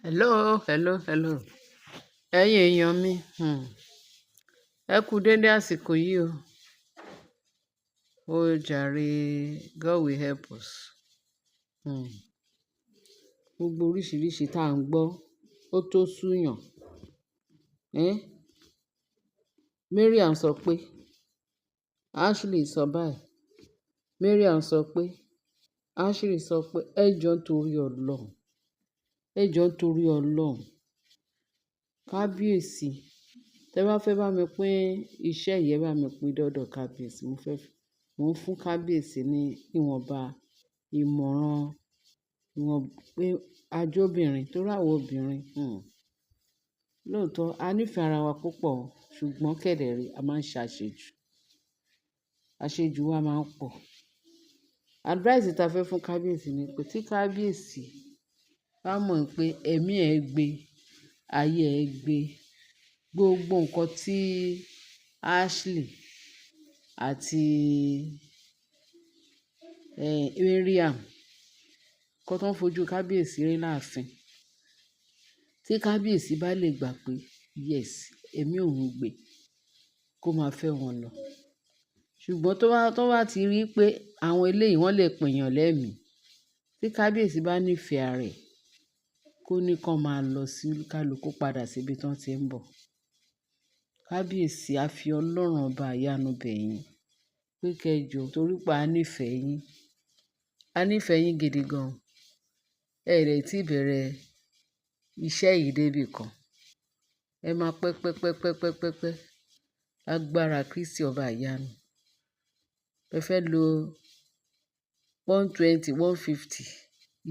Hello. Ẹ̀yin èèyàn mi, ẹ kú dédé àsìkò yìí o. Ó jàre, God will help us. Gbogbo oríṣiríṣi tá à ń gbọ́, ó tó súyàn. Mariam sọ pé, Ashley sọ báyìí. Mariam sọ pé, Ashley sọ pé, ẹ jọ̀ọ́ nítorí Ọlọ́run. Ẹ jọ̀ọ́ nítorí Ọlọ́run. Kábíyèsí, tẹ bá fẹ́ bá mi pín iṣẹ́ yìí, ẹ bá mi pín dọ́dọ̀ kábíyèsí. Mo ń fún kábíyèsí ní ìwọ̀nba ìmọ̀ràn ìwọ̀n pé ajóbìnrin tó ráwọ̀ obìnrin. Lóòótọ́, a nífẹ̀ẹ́ ara wa púpọ̀, ṣùgbọ́n kẹ̀dẹ̀rí a máa ń ṣe àṣejù. Àṣejù wa máa ń pọ̀. Advice ta fẹ́ fún kábíyèsí ni pé tí kábíyèsí bá mọ̀ pé ẹ̀mí ẹ gbé, ayé ẹ gbé, gbogbo nǹkan tí Ashley àti Mariam kọ́ tó ń fojú kábíyèsí rí láàfin. Tí kábíyèsí bá lè gbà pé yes, ẹ̀mí òun gbé, kó máa fẹ́ wọn lọ. Ṣùgbọ́n tó bá ti rí pé àwọn eléyìí wọ́n lè pèèyàn lẹ́mìí, tí kábíyèsí bá nífẹ̀ẹ́ rẹ̀, kó ní kán máa lọ sí kálukú padà síbi tí wọ́n ti ń bọ̀. Kábíyèsí a fi Ọlọ́run ọba ìyanu bẹ̀ yín pé kẹjọ torí pé a nífẹ̀ẹ́ yín. A nífẹ̀ẹ́ yín gidi gan. Ẹ dẹ̀ tí bẹ̀rẹ̀ iṣẹ́ yìí débì kan. Ẹ máa pẹ́. Agbára Kristi ọba ìyanu. Ẹ fẹ́ lo 120, 150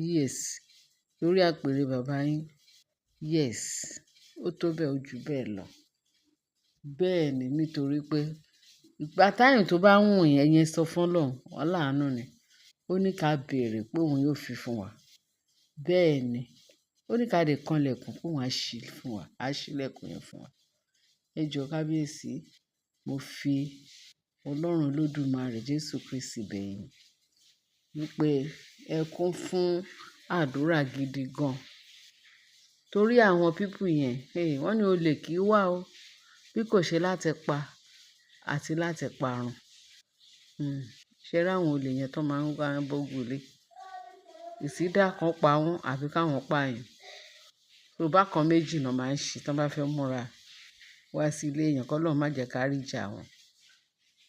years lórí àpèrè bàbá yín. Yes, ó tó bẹ́ẹ̀, ó jù bẹ́ẹ̀ lọ. Bẹ́ẹ̀ ni, nítorí pé ìgbà táyìn tó bá wùn yín, ẹ̀yin sọ fún Ọlọ́run, aláàánú ni. Ó ní ká béèrè pé òun yóò fi fún wa. Bẹ́ẹ̀ ni. Ó ní ká dé kanlẹ̀kùn pé òun á ṣí fún wa. Á ṣí ilẹ̀kùn yẹn fún wa. Ẹ jọ̀ọ́ kábíyèsí, mo fi Ọlọ́run Olódùmarè Jésù Kristi bẹ̀ yín wípé ẹ kún fún àdúrà gidi gan. Torí àwọn people yẹn, wọ́n ní olè kì í wà o, bí kò ṣe láti pa àti láti parun. Ṣé rí àwọn olè yẹn tó máa ń wá bógun lé? Ìsídà kan pa wọ́n àbí káwọn pa èèyàn. So bákan méjì náà máa ń ṣe tí wọ́n bá fẹ́ múra wá sí ilé èèyàn, kí Ọlọ́run má jẹ́ ká rí ìjà wọn.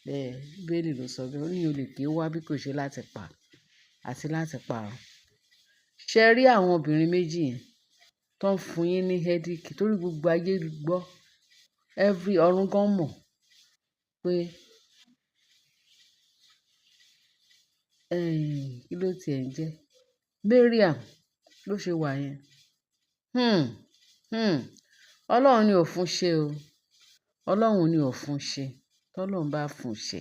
Bẹ́ẹ̀, Bíbélì ló sọ bẹ́ẹ̀. Ó ní olè kì í wá bí kò ṣe láti pa àti láti parun. Ṣé rí àwọn obìnrin méjì yẹn tó ń fún yín ní headache torí gbogbo ayé gbọ́, ọ̀run gan mọ̀ pé kí ló ti ẹ̀ ń jẹ́? Mariam ló ṣe wà yẹn. Ọlọ́run ni ò fún ṣe o. Ọlọ́run ni ò fún ṣe. Tọ́lọ́run bá fún ṣe,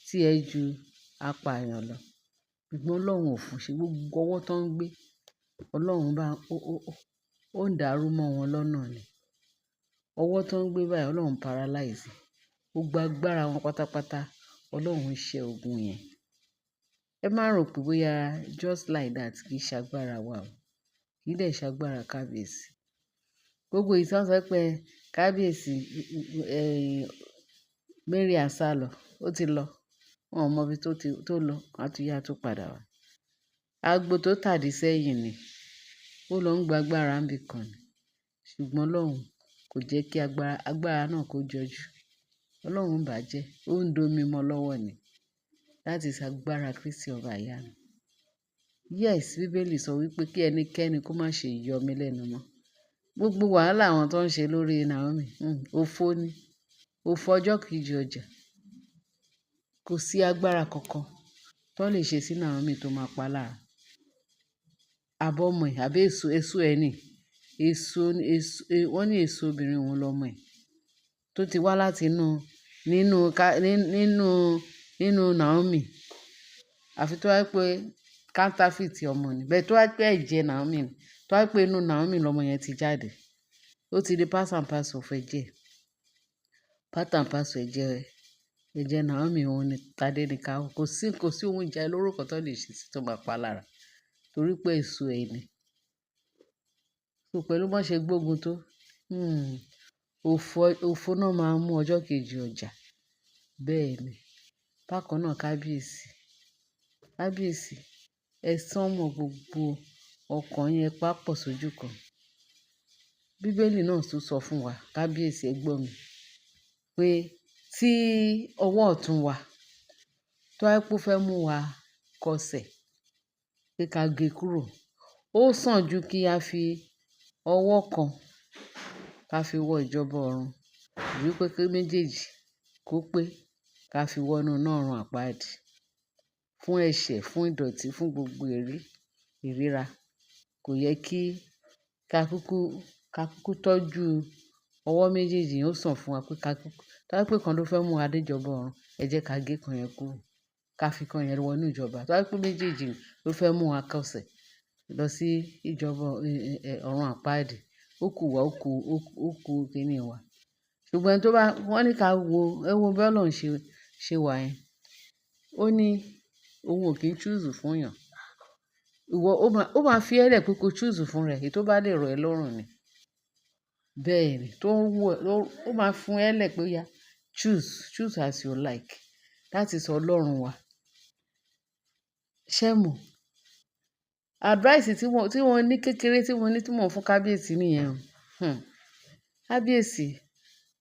tí ẹ ju apààyàn lọ. Ṣùgbọ́n Ọlọ́run ò fún ṣe. Gbogbo ọwọ́ tó ń gbé, Ọlọ́run bá ó ń dàrú mọ́ wọn lọ́nà ni. Ọwọ́ tó ń gbé báyìí, Ọlọ́run paralyze. Gbogbo agbára wọn pátápátá, Ọlọ́run ṣẹ́ ogun yẹn. Ẹ má rò pé bóyá just like that kì í ṣagbára wa o. Kì í dẹ̀ ṣagbára kábíyèsí. Gbogbo ìtàn sọ pé kábíyèsí Mariam sálọ, ó ti lọ. Wọn ò mọ ibi tó lọ, àtúnyà tó padà wá. Agbo tó tàdí sẹ́yìn ni. Ó lọ ń gba agbára níbì kan ni. Ṣùgbọ́n Ọlọ́run kò jẹ́ kí agbára náà kó jọjú. Ọlọ́run bàjẹ́. Ó ń domi mọ́ lọ́wọ́ ni. That is agbára Kristi ọba ìyanu. Yes, Bíbélì sọ wípé kí ẹnikẹ́ni kó má ṣe yọ mí lẹ́nu mọ́. Gbogbo wàhálà àwọn tó ń ṣe lórí Naomi, òfo ni. Òfo ọjọ́ kejì ọjà. Kò sí agbára kankan tó lè ṣe sí Naomi tó máa pa lára. Abọ́mọ̀ ẹ̀, àbí èso ẹ̀ ni. Wọ́n ní èso obìnrin òun lọ́mọ ẹ̀. Tó ti wá láti nínú Naomi. Àfi tó wá pé counterfeit ọmọ ni. Bẹ́ẹ̀ tó wá pé ẹ̀jẹ̀ Naomi ni. Tó wá pé inú Naomi lọmọ yẹn ti jáde. Ó ti di part and parcel of ẹ̀jẹ̀. Part and parcel ẹ̀jẹ̀ Naomi òun ni Tádé ní ká. Kò sí ohun ìjà olóró kan tó lè ṣe sí tó máa pa lára. Torí pé èso ẹ̀ ni. So pẹ̀lú bọ́n ṣe gbógun tó, òfo náà máa ń mú ọjọ́ kejì ọjà. Bẹ́ẹ̀ ni. Bákan náà kábíyèsí, ẹ sánmọ̀ gbogbo ọkàn yín, ẹ pápọ̀ sójú kan. Bíbélì náà tún sọ fún wa, kábíyèsí ẹ gbọ́ mi, pé tí ọwọ́ ọ̀tún wa tó bá jẹ́ pé ó fẹ́ mú wa kọsẹ̀, pé ká gé kúrò. Ó sàn ju kí a fi ọwọ́ kan ká fi wọ ìjọba ọ̀run, ju pé kí méjèèjì kó pé ká fi wọ inú iná ọ̀run àpáàdì. Fún ẹ̀ṣẹ̀, fún ìdọ̀tí, fún gbogbo ìríra. Kò yẹ kí ká kúkú tọ́jú ọwọ́ méjèèjì yẹn. Ó sàn fún wa pé tó bá jẹ́ pé kan ló fẹ́ mú wa dé ìjọba ọ̀run, ẹ jẹ́ ká gé kan yẹn kúrò, ká fi kan yẹn wọ inú ìjọba. Tó bá jẹ́ pé méjèèjì ló fẹ́ mú wa kọsẹ̀ lọ sí ìjọba ọ̀run àpáàdì, ó kù kíní wa. Ṣùgbọ́n ẹni tó bá, wọ́n ní ká wo, ẹ wo bí Ọlọ́run ṣe wà yẹn. Ó ní òun ò kí ń choose fún èèyàn. Ó máa fi ẹ́ lẹ̀ pé ko choose fún rẹ̀, èyí tó bá lè rọ̀ ẹ́ lọ́rùn ni. Bẹ́ẹ̀ ni, ó máa fún ẹ lẹ̀ pé ya choose as you like. That is Ọlọ́run wa. Ṣé mọ̀? Advice tí wọ́n ní kékeré tí mo ń fún kábíyèsí nìyẹn o. Kábíyèsí,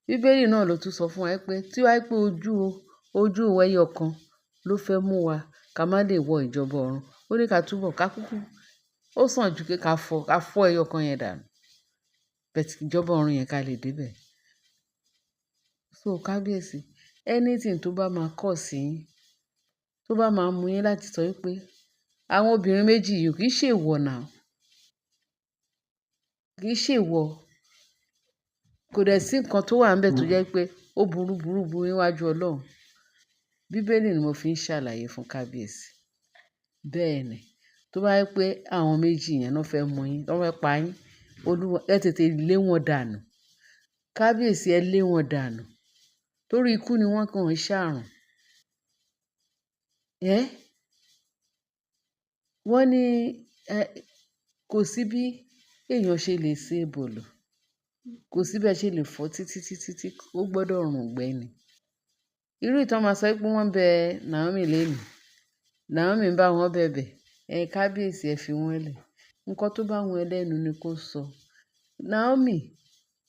bíbélì náà ló tún sọ fún wa pé tí wá pé ojú ẹyọ kan ló fẹ́ mú wa ká má lè wọ ìjọba ọ̀run, ó ní ká túbọ̀ ká kúkú. Ó sàn ju pé ká fọ́ ẹyọ kan yẹn dànù. But ìjọba ọ̀run yẹn ká lè dé bẹ̀. So kábíyèsí, anything tó bá máa cause yín, tó bá máa mú yín láti sọ wípé àwọn obìnrin méjì yìí kì í ṣe èèwọ̀ náà. Kì í ṣe èèwọ̀. Kò dẹ̀ sí nǹkan tó wà níbẹ̀ tó jẹ́ pé ó burú níwájú Ọlọ́run. Bíbélì ni mo fi ń ṣàlàyé fún kábíyèsí. Bẹ́ẹ̀ ni. Tó bá jẹ́ pé àwọn méjì yẹn náà fẹ́ mú yín, wọ́n fẹ́ pa yín, Olúwa, ẹ tètè lé wọn dànù. Kábíyèsí, ẹ lé wọn dànù. Torí ikú ni wọ́n kàn ń ṣàrùn. Wọ́n ní kò sí bí èèyàn ṣe lè ṣe èbòlò. Kò sí bí ẹ ṣe lè fọ́ títí, ó gbọdọ̀ rùn gbẹ ni. Irú ìtàn máa sọ pé wọ́n bẹ Naomi léèní. Naomi ń bá wọn bẹ̀bẹ̀. Kábíyèsí ẹ fi wọ́n lẹ̀. Nǹkan tó bá wọn ẹlẹ́nu ni kó sọ. Naomi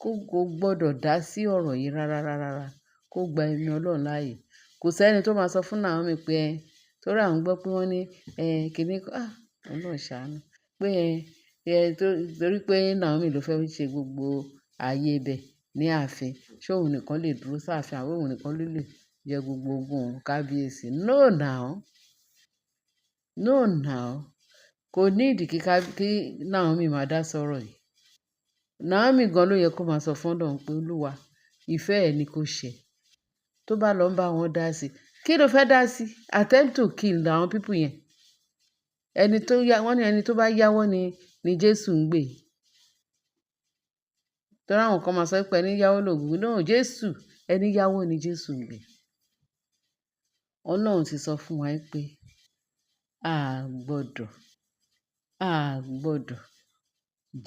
kò gbọdọ̀ dá sí ọ̀rọ̀ yìí rárá. Kó gba ẹ̀mí Ọlọ́run láàyè. Kò sẹ́ni tó máa sọ fún Naomi pé torí àwọn gbọ́ pé wọ́n ní kíní kan. Ọlọ́run ṣàánú. Pé torí pé Naomi ló fẹ́ ṣe gbogbo ayé ibẹ̀ ní ààfin. Ṣé òun nìkan lè dúró sáàfin, àbí òun nìkan ló lè jẹ gbogbo ogun kábíyèsí? No now. Kò ní ìdí kí Naomi máa dá sọ̀rọ̀ yìí. Naomi gan ló yẹ kó máa sọ fún Ọlọ́run pé Olúwa, ìfẹ́ ẹ ni kó ṣẹ. Tó bá lọ ń bá wọn dá sí, kí ló fẹ́ dá sí? Attempt to kill àwọn people yẹn. Wọ́n ní ẹni tó bá yáwọ́ ni Jésù ń gbè. Torí àwọn kan máa sọ pé ẹni yáwọ́ lògùn. No, Jésù, ẹni yáwọ́ ni Jésù ń gbè. Ọlọ́run ti sọ fún wa pé a gbọdọ̀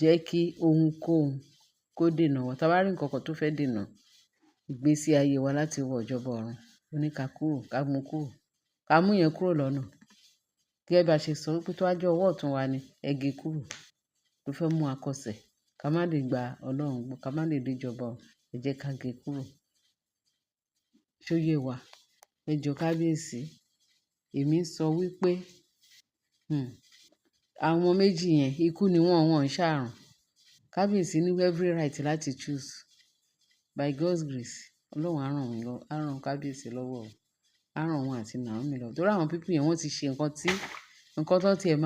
jẹ́ kí ohunkóhun kó dènà wa. Tá bá rí nǹkan kan tó fẹ́ dènà ìgbésí ayé wa láti wọ ìjọba ọ̀run, ó ní ká mú kúrò. Ká mú yẹn kúrò lọ́nà. Gẹ́gẹ́ bí a ṣe sọ wípé tó wá jẹ́ ọwọ́ ọ̀tún wa ni ẹ gé kúrò. Tó fẹ́ mú wa kọsẹ̀, ká má lè gba Ọlọ́run gbọ́, ká má lè dé ìjọba ọ̀run, ẹ jẹ́ ká gé kúrò. Ṣó yé wa? Ẹ jọ̀ọ́ kábíyèsí. Èmi sọ wípé àwọn méjì yẹn ikú ni wọ́n ń ṣàrùn. Kábíyèsí ní every right láti choose. By God's grace, Ọlọ́run á ràn kábíyèsí lọ́wọ́. Á ràn wọn àti Naomi lọ́wọ́. Torí àwọn people yẹn wọ́n ti ṣe nǹkan tó tiẹ̀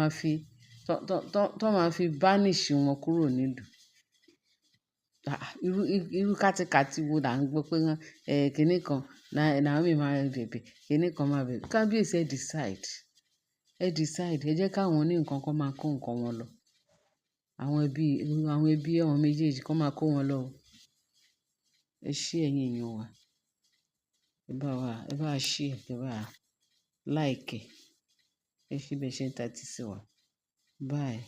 máa fi banish wọn kúrò nílùú. Irú kátikàti wo là ń gbọ́ pé kíní kan Naomi máa bẹ̀bẹ̀, kíní kan máa bẹ̀bẹ̀. Kábíyèsí ẹ decide. Ẹ jẹ́ káwọn ní nǹkan kan máa kó nǹkan wọn lọ. Àwọn ẹbí àwọn méjèèjì kan máa kó wọn lọ. Ẹ ṣé ẹ̀yin èèyàn wa. Ẹ bá share, ẹ bá like. Ẹ ṣé bẹ́ẹ̀ ṣe ń tẹ́tí sí wa. Bye.